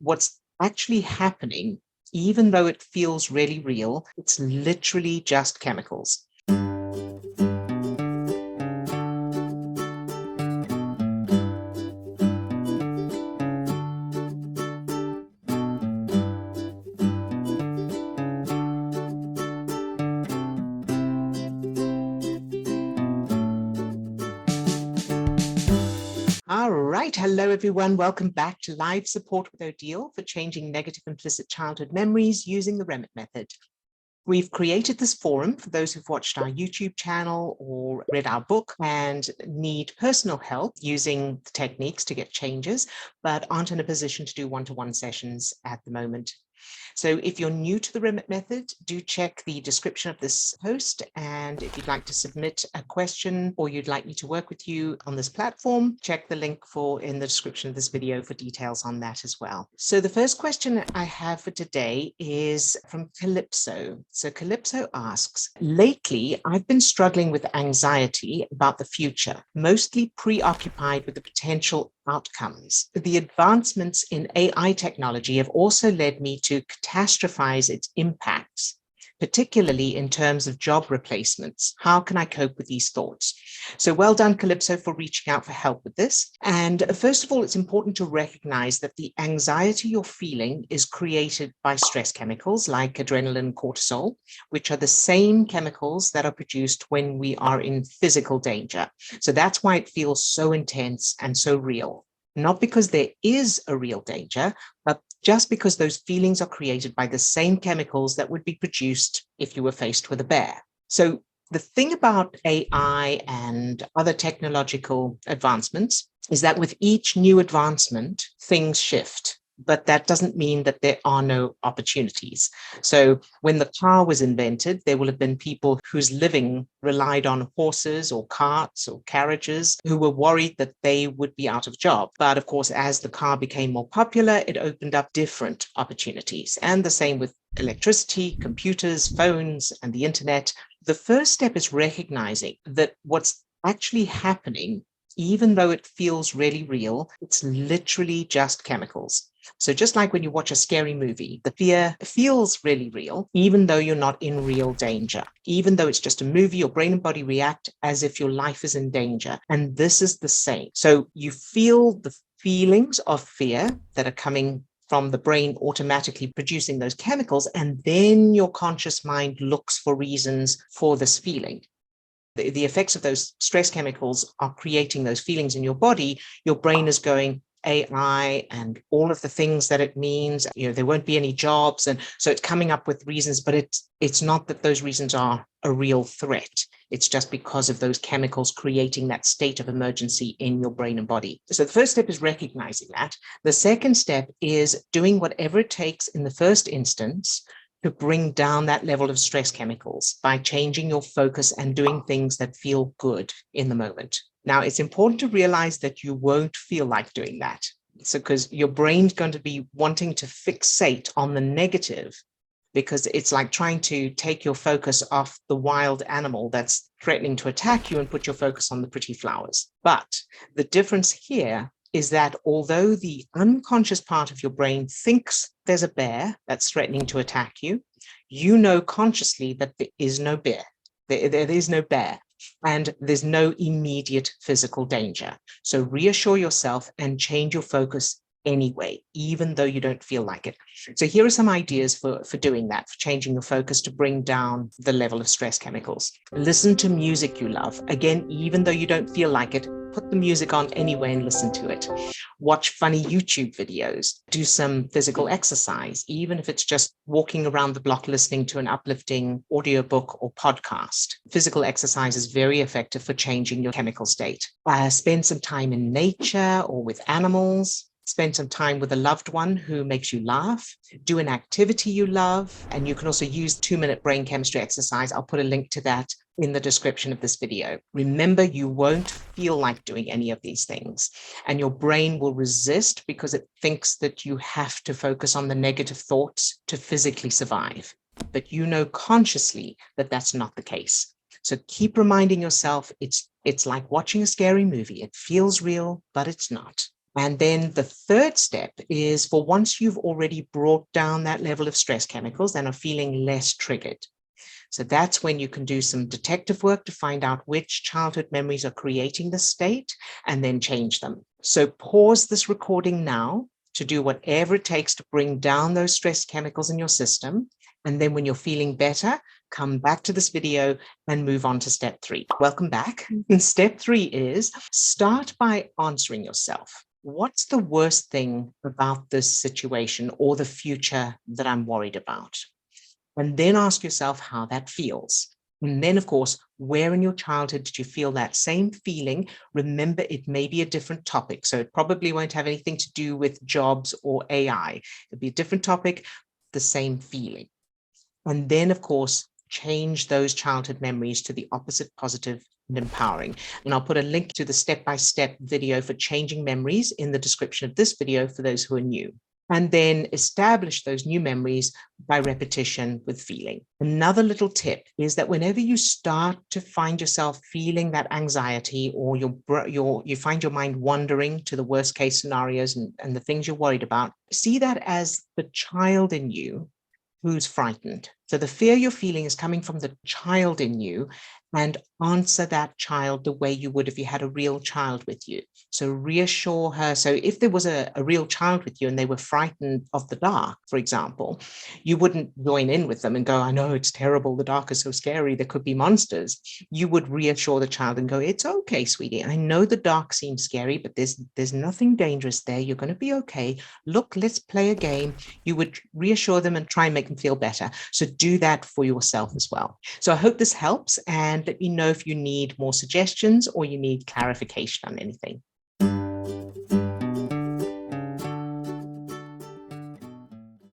what's actually happening, even though it feels really real, it's literally just chemicals. All right. Hello, everyone. Welcome back to Live Support with Odille for changing negative implicit childhood memories using the Remmert Method. We've created this forum for those who've watched our YouTube channel or read our book and need personal help using the techniques to get changes, but aren't in a position to do one-to-one sessions at the moment. So if you're new to the Remmert Method, do check the description of this post. And if you'd like to submit a question or you'd like me to work with you on this platform, check the link in the description of this video for details on that as well. So the first question I have for today is from Calypso. So Calypso asks, lately, I've been struggling with anxiety about the future, mostly preoccupied with the potential outcomes. The advancements in AI technology have also led me to catastrophize its impacts, particularly in terms of job replacements. How can I cope with these thoughts? So well done, Calypso, for reaching out for help with this. And first of all, it's important to recognize that the anxiety you're feeling is created by stress chemicals like adrenaline and cortisol, which are the same chemicals that are produced when we are in physical danger. So that's why it feels so intense and so real. Not because there is a real danger, but just because those feelings are created by the same chemicals that would be produced if you were faced with a bear. So the thing about AI and other technological advancements is that with each new advancement, things shift. But that doesn't mean that there are no opportunities. So when the car was invented, there will have been people whose living relied on horses or carts or carriages who were worried that they would be out of job. But of course, as the car became more popular, it opened up different opportunities. And the same with electricity, computers, phones, and the internet. The first step is recognizing that what's actually happening, even though it feels really real, it's literally just chemicals. So just like when you watch a scary movie, the fear feels really real, even though you're not in real danger. Even though it's just a movie, your brain and body react as if your life is in danger. And this is the same. So you feel the feelings of fear that are coming from the brain automatically producing those chemicals, and then your conscious mind looks for reasons for this feeling. The effects of those stress chemicals are creating those feelings in your body. Your brain is going, AI and all of the things that it means, there won't be any jobs. And so it's coming up with reasons, but it's not that those reasons are a real threat. It's just because of those chemicals creating that state of emergency in your brain and body. So the first step is recognizing that. The second step is doing whatever it takes in the first instance to bring down that level of stress chemicals by changing your focus and doing things that feel good in the moment. Now, it's important to realize that you won't feel like doing that. So because your brain's going to be wanting to fixate on the negative, because it's like trying to take your focus off the wild animal that's threatening to attack you and put your focus on the pretty flowers. But the difference here is that although the unconscious part of your brain thinks there's a bear that's threatening to attack you, you know consciously that there is no bear. There is no bear. And there's no immediate physical danger. So reassure yourself and change your focus anyway, even though you don't feel like it. So here are some ideas for doing that, for changing your focus to bring down the level of stress chemicals. Listen to music you love. Again, even though you don't feel like it, put the music on anyway and listen to it. Watch funny YouTube videos. Do some physical exercise, even if it's just walking around the block listening to an uplifting audiobook or podcast. Physical exercise is very effective for changing your chemical state. Spend some time in nature or with animals. Spend some time with a loved one who makes you laugh. Do an activity you love. And you can also use 2-minute brain chemistry exercise. I'll put a link to that in the description of this video. Remember, you won't feel like doing any of these things, and your brain will resist because it thinks that you have to focus on the negative thoughts to physically survive. But you know consciously that that's not the case. So keep reminding yourself it's like watching a scary movie. It feels real, but it's not. And then the third step is for once you've already brought down that level of stress chemicals and are feeling less triggered. So that's when you can do some detective work to find out which childhood memories are creating the state and then change them. So pause this recording now to do whatever it takes to bring down those stress chemicals in your system. And then when you're feeling better, come back to this video and move on to step 3. Welcome back. And step 3 is start by answering yourself. What's the worst thing about this situation or the future that I'm worried about? And then ask yourself how that feels. And then, of course, where in your childhood did you feel that same feeling? Remember, it may be a different topic. So it probably won't have anything to do with jobs or AI. It'll be a different topic, the same feeling. And then, of course, change those childhood memories to the opposite, positive and empowering. And I'll put a link to the step-by-step video for changing memories in the description of this video for those who are new. And then establish those new memories by repetition with feeling. Another little tip is that whenever you start to find yourself feeling that anxiety or you find your mind wandering to the worst case scenarios and the things you're worried about, see that as the child in you who's frightened. So the fear you're feeling is coming from the child in you, and answer that child the way you would if you had a real child with you. So reassure her. So if there was a real child with you and they were frightened of the dark, for example, you wouldn't join in with them and go, I know it's terrible. The dark is so scary. There could be monsters. You would reassure the child and go, it's okay, sweetie. I know the dark seems scary, but there's nothing dangerous there. You're going to be okay. Look, let's play a game. You would reassure them and try and make them feel better. So do that for yourself as well. So I hope this helps, and let me know if you need more suggestions or you need clarification on anything.